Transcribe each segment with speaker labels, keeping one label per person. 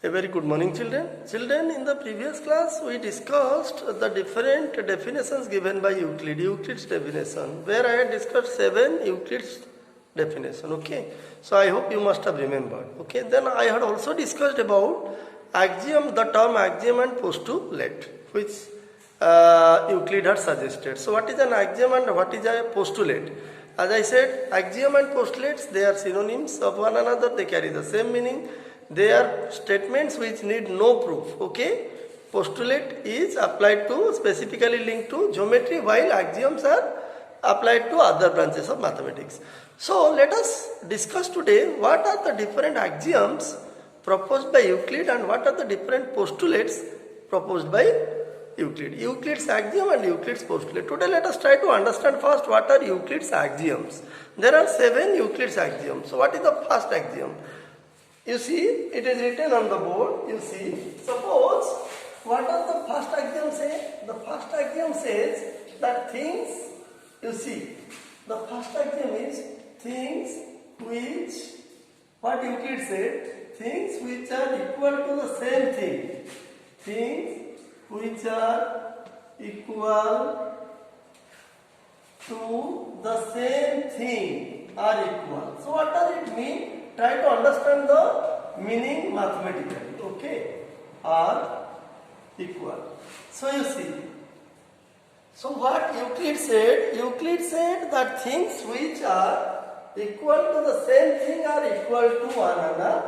Speaker 1: A very good morning, children. Children, in the previous class we discussed the different definitions given by Euclid, Euclid's definition, where I had discussed 7 Euclid's definition. Okay, so I hope you must have remembered. Okay, then I had also discussed about axiom, the term axiom and postulate, which Euclid had suggested. So what is an axiom and what is a postulate? As I said, axiom and postulates, they are synonyms of one another, they carry the same meaning. They are statements which need no proof. Okay, postulate is applied to, specifically linked to geometry, while axioms are applied to other branches of mathematics. So let us discuss today what are the different axioms proposed by Euclid and what are the different postulates proposed by Euclid. Euclid's axiom and Euclid's postulate. Today let us try to understand first what are Euclid's axioms. There are 7 Euclid's axioms. So what is the first axiom? You see, it is written on the board. You see, suppose what does the first axiom say? The first axiom says that things, you see, the first axiom is things which, what Euclid said, things which are equal to the same thing. Things which are equal to the same thing are equal. So what does it mean? Try to understand the meaning mathematically. Okay, are equal. So you see, so what Euclid said? Euclid said that things which are equal to the same thing are equal to one another.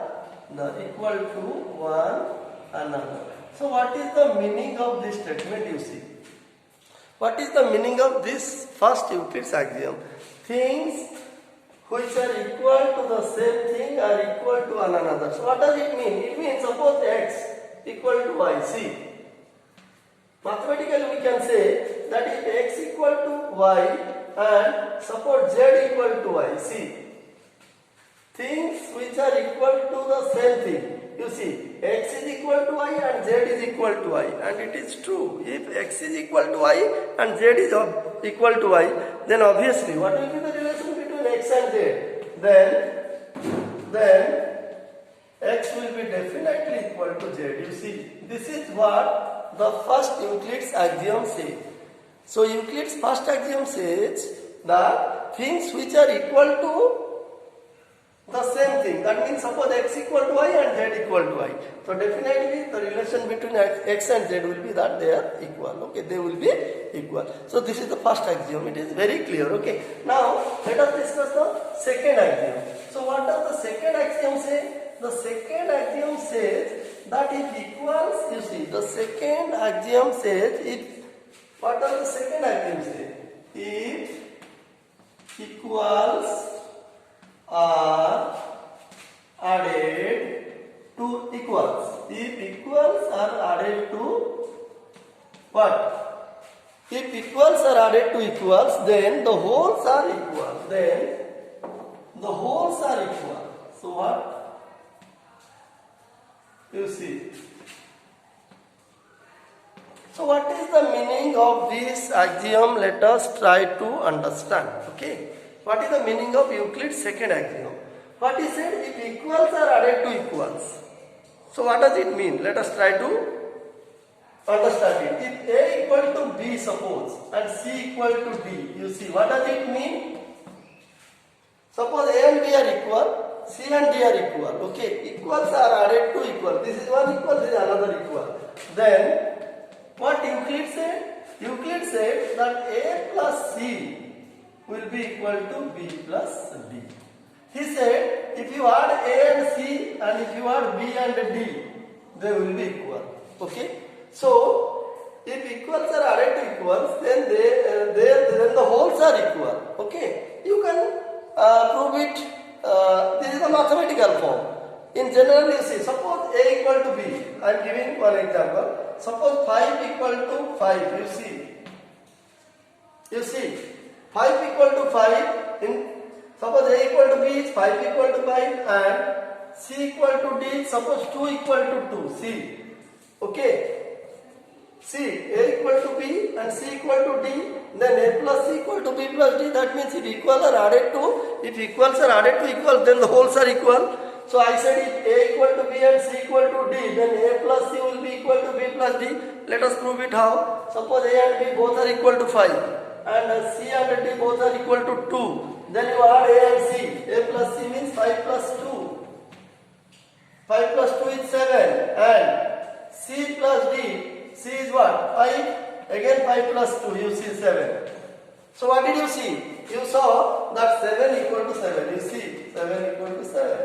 Speaker 1: Equal to one another. So what is the meaning of this statement? You see, what is the meaning of this first Euclid's axiom? Things which are equal to the same thing are equal to one another. So what does it mean? It means suppose x equal to y. See, mathematically we can say that if x equal to y and suppose z equal to y. See, things which are equal to the same thing. You see, x is equal to y and z is equal to y, and it is true. If x is equal to y and z is equal to y, then obviously what will be the relation between x and z? Then x will be definitely equal to z. You see, this is what the first Euclid's axiom says. So Euclid's first axiom says that things which are equal to the same thing, that means suppose x equal to y and z equal to y. So definitely the relation between x and z will be that they are equal. Okay, they will be equal. So this is the first axiom. It is very clear. Okay. Now let us discuss the second axiom. So what does the second axiom say? The second axiom says that if equals, you see, the second axiom says if, what does the second axiom say? If equals are added to equals. If equals are added to what? If equals are added to equals, then the wholes are equal. Then the wholes are equal. So what? You see. So what is the meaning of this axiom? Let us try to understand. Okay. What is the meaning of Euclid's second axiom? What he said, if equals are added to equals. So what does it mean? Let us try to understand it. If A equal to B, suppose, and C equal to D, you see, what does it mean? Suppose A and B are equal, C and D are equal. Okay, equals are added to equal. This is one equal, this is another equal. Then, what Euclid said? Euclid said that A plus C will be equal to B plus D. He said if you add A and C and if you add B and D, they will be equal. Okay. So if equals are added to equals, then then the wholes are equal. Okay. You can prove it. This is a mathematical form. In general, you see, suppose A equal to B. I am giving one example. Suppose 5 equal to 5. You see. You see. 5 equal to 5, suppose A equal to B is 5 equal to 5 and C equal to D, suppose 2 equal to 2, see, okay, see, A equal to B and C equal to D, then A plus C equal to B plus D, that means if equals are added to, if equals are added to equals, then the wholes are equal, So I said if A equal to B and C equal to D, then A plus C will be equal to B plus D. Let us prove it how. Suppose A and B both are equal to 5 and C and D both are equal to 2. Then you add A and C. A plus C means 5 plus 2. 5 plus 2 is 7 and C plus D. C is what? 5. Again 5 plus 2, you see 7. So what did you see? You saw that 7 equal to 7. You see 7 equal to 7.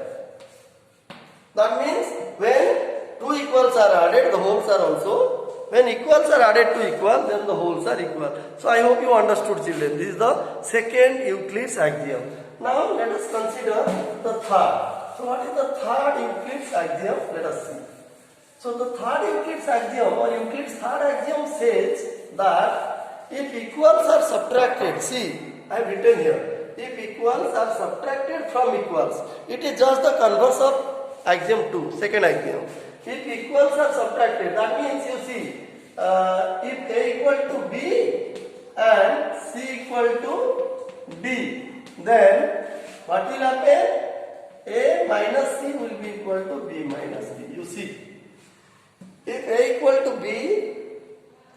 Speaker 1: That means when two equals are added, the wholes are also. When equals are added to equal, then the wholes are equal. So I hope you understood, children. This is the second Euclid's axiom. Now let us consider the third. So what is the third Euclid's axiom? Let us see. So the third Euclid's axiom or Euclid's third axiom says that if equals are subtracted, see, I have written here, if equals are subtracted from equals, it is just the converse of axiom 2, second axiom. If equals are subtracted, that means you see, if A equal to B and C equal to D, then what will happen? A minus C will be equal to B minus D. You see, if A equal to B,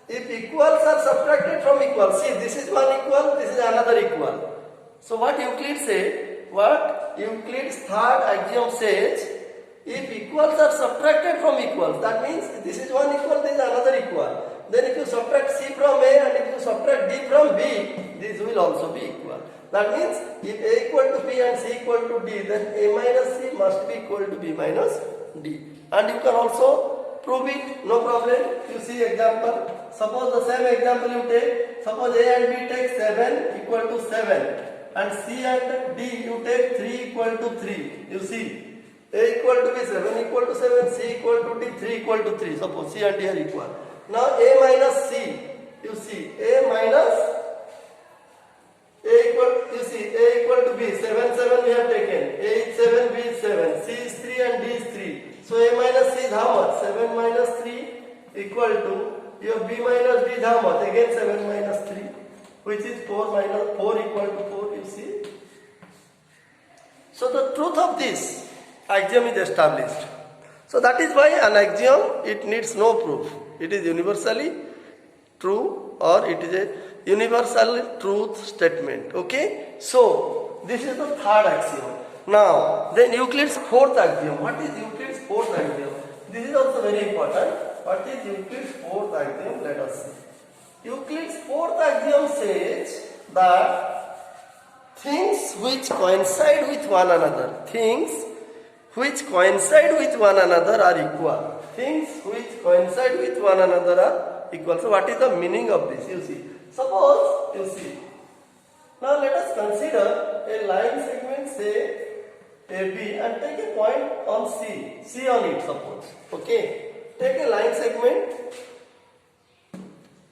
Speaker 1: if equals are subtracted from equals, see, this is one equal, this is another equal. So what Euclid say? What Euclid's third axiom says, if equals are subtracted from equals, that means this is one equal, this is another equal. Then if you subtract C from A and if you subtract D from B, this will also be equal. That means if A equal to B and C equal to D, then A minus C must be equal to B minus D. And you can also prove it, no problem. You see example. Suppose the same example you take. Suppose A and B take 7 equal to 7 and C and D you take 3 equal to 3. You see, A equal to B 7 equal to 7, C equal to D 3 equal to 3. Suppose C and D are equal. Now A minus C, you see, A minus A equal, you see, A equal to B, 7, 7 we have taken. A is 7, B is 7, C is 3 and D is 3. So A minus C is how much? 7 minus 3 equal to, your B minus D is how much? Again 7 minus 3, which is 4 minus 4 equal to 4, you see. So the truth of this axiom is established. So that is why an axiom, it needs no proof. It is universally true or it is a universal truth statement. Okay. So this is the third axiom. Now then Euclid's fourth axiom. What is Euclid's fourth axiom? This is also very important. What is Euclid's fourth axiom? Let us see. Euclid's fourth axiom says that things which coincide with one another, things which coincide with one another are equal. Things which coincide with one another are equal. So what is the meaning of this? You see. Suppose, you see. Now let us consider a line segment, say AB, and take a point on C. C on it, suppose. Okay. Take a line segment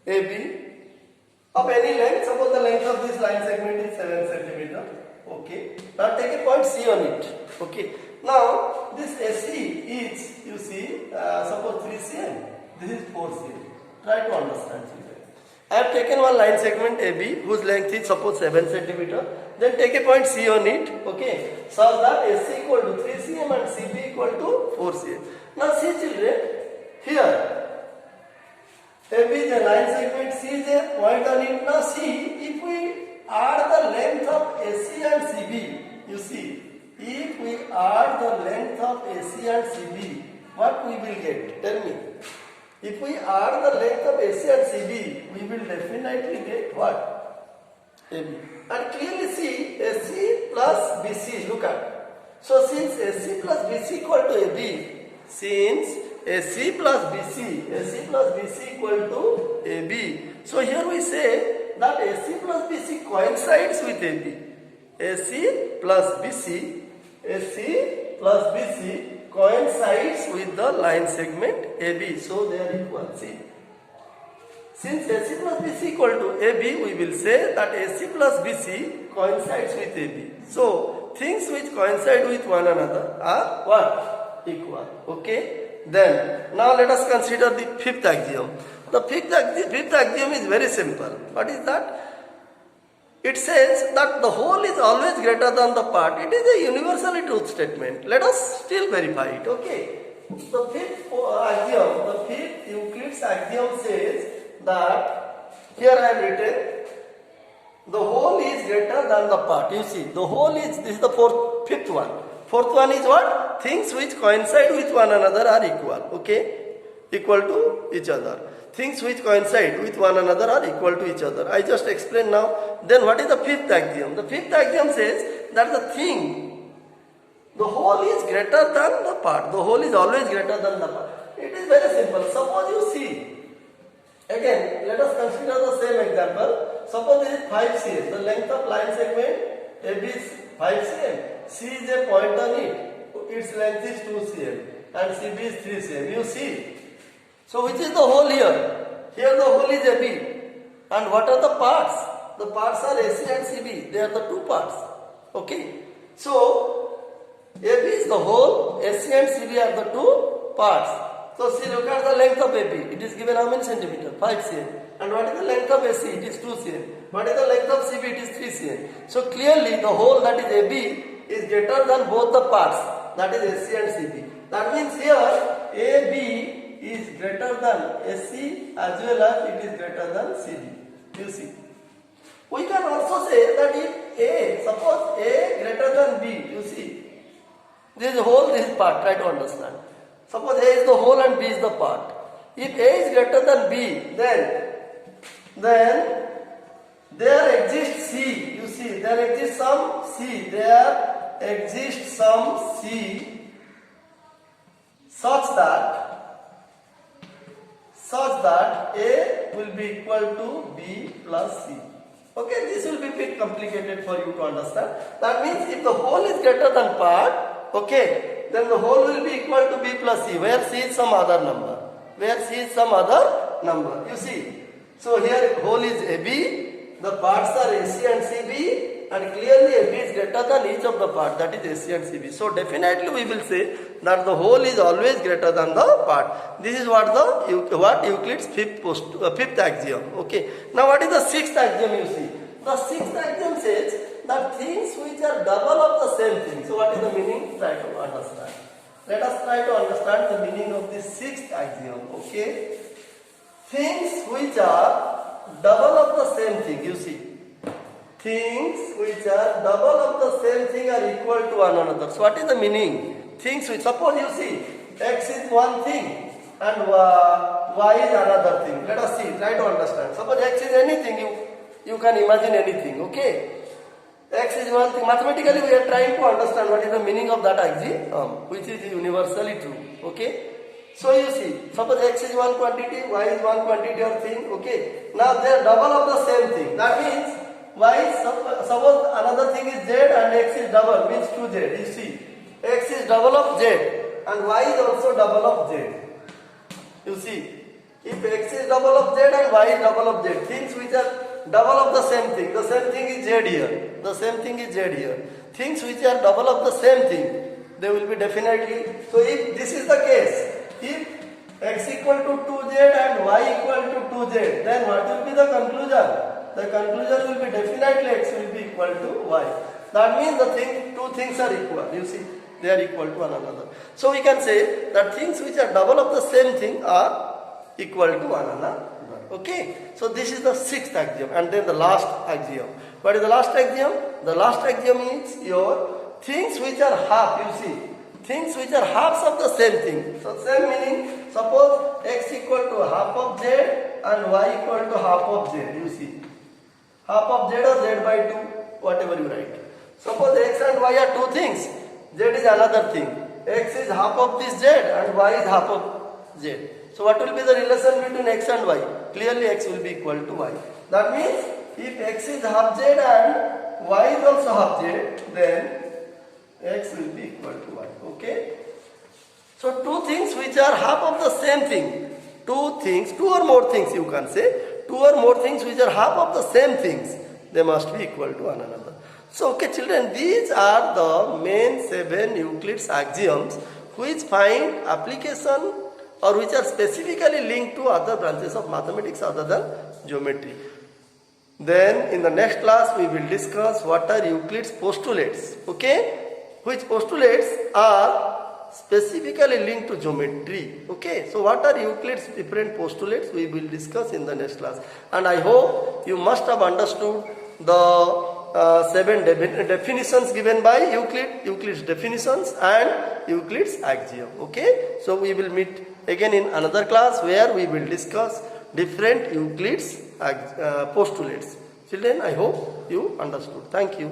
Speaker 1: AB of any length. Suppose the length of this line segment is 7 cm. Okay. Now take a point C on it. Okay. Now this AC is, you see, suppose 3 cm. This is 4 cm. Try to understand. I have taken one line segment AB whose length is suppose 7 cm. Then take a point C on it. Okay. So that AC equal to 3 cm and CB equal to 4 cm. Now see children, here AB is a line segment, C is a point on it. Now see, if we add the length of AC and CB, you see, if we add the length of AC and CB, what we will get? Tell me. If we add the length of AC and CB, we will definitely get what? AB. And clearly see AC plus BC, look at. So since AC plus BC equal to AB, since AC plus BC equal to AB. So here we say that AC plus BC coincides with AB. AC plus BC coincides with the line segment AB. So they are equal. See. Since AC plus BC equal to AB, we will say that AC plus BC coincides with AB. So things which coincide with one another are what? Equal. Okay. Then now let us consider the fifth axiom. The fifth axiom is very simple. What is that? It says that the whole is always greater than the part. It is a universally truth statement. Let us still verify it. Okay. The fifth axiom, the fifth Euclid's axiom says that here I have written the whole is greater than the part. You see, the whole is, this is the fifth one. Fourth one is what? Things which coincide with one another are equal. Okay? Equal to each other. Things which coincide with one another are equal to each other. I just explained now. Then what is the fifth axiom? The fifth axiom says that the whole is greater than the part. The whole is always greater than the part. It is very simple. Suppose you see, again, let us consider the same example. Suppose this is 5 cm. The length of line segment AB is 5 cm. C is a point on it. Its length is 2 cm. And CB is 3 cm. You see. So which is the whole here? Here the whole is AB. And what are the parts? The parts are AC and CB. They are the two parts. Okay. So AB is the whole. AC and CB are the two parts. So see, look at the length of AB. It is given how many centimeter? 5 cm. And what is the length of AC? It is 2 cm. What is the length of CB? It is 3 cm. So clearly the whole, that is AB, is greater than both the parts. That is AC and CB. That means here AB is greater than AC as well as it is greater than CB. You see. We can also say that if A, suppose A greater than B, you see. This is whole, this is part. Try to understand. Suppose A is the whole and B is the part. If A is greater than B, then there exists C. You see, there exists some C. There exists some C such that A will be equal to B plus C. Okay, this will be a bit complicated for you to understand. That means if the whole is greater than part, okay, then the whole will be equal to B plus C, where C is some other number. Where C is some other number. You see. So here whole is AB, the parts are AC and CB, and clearly AB is greater than each of the part, that is AC and CB. So definitely we will say that the whole is always greater than the part. This is what Euclid's fifth axiom. Okay. Now what is the sixth axiom you see? The sixth axiom says that things which are double of the same thing. So what is the meaning? Try to understand. Let us try to understand the meaning of this sixth axiom. Okay. Things which are double of the same thing, you see. Things which are double of the same thing are equal to one another. So what is the meaning? Things which, suppose you see, X is one thing and Y is another thing. Let us see, try to understand. Suppose X is anything, you can imagine anything, okay? X is one thing. Mathematically we are trying to understand what is the meaning of that axiom, which is universally true, okay? So you see, suppose X is one quantity, Y is one quantity or thing, okay? Now they are double of the same thing. That means Y, suppose another thing is Z and X is double, means 2Z. You see, X is double of Z and Y is also double of Z. You see, if X is double of Z and Y is double of Z, things which are double of the same thing is Z here, the same thing is Z here. Things which are double of the same thing, they will be definitely. So if this is the case, if X equal to 2Z and Y equal to 2Z, then what will be the conclusion? The conclusion will be definitely X will be equal to Y. That means two things are equal. You see, they are equal to one another. So we can say that things which are double of the same thing are equal to one another. Okay. So this is the sixth axiom, and then the last axiom. What is the last axiom? The last axiom is your things which are half. You see, things which are halves of the same thing. So same meaning. Suppose X equal to half of Z and Y equal to half of Z. You see, half of Z or Z by 2, whatever you write. Suppose X and Y are two things, Z is another thing. X is half of this Z and Y is half of Z. So what will be the relation between X and Y? Clearly X will be equal to Y. That means if X is half Z and Y is also half Z, then X will be equal to Y. Okay? So two things which are half of the same thing. Two or more things you can say. Two or more things which are half of the same things, they must be equal to one another. So okay children, these are the main 7 Euclid's axioms which find application or which are specifically linked to other branches of mathematics other than geometry. So okay children, these are the main 7 Euclid's axioms which find application or which are specifically linked to other branches of mathematics other than geometry. So okay children, these are the main 7 Euclid's axioms which find application or which are specifically linked to other branches of mathematics other than geometry. Then in the next class we will discuss what are Euclid's postulates. Okay, which postulates are specifically linked to geometry. Okay, so what are Euclid's different postulates we will discuss in the next class. And I hope you must have understood the seven definitions given by Euclid, Euclid's definitions and Euclid's axiom. Okay, so we will meet again in another class where we will discuss different Euclid's postulates. Children, I hope you understood. Thank you.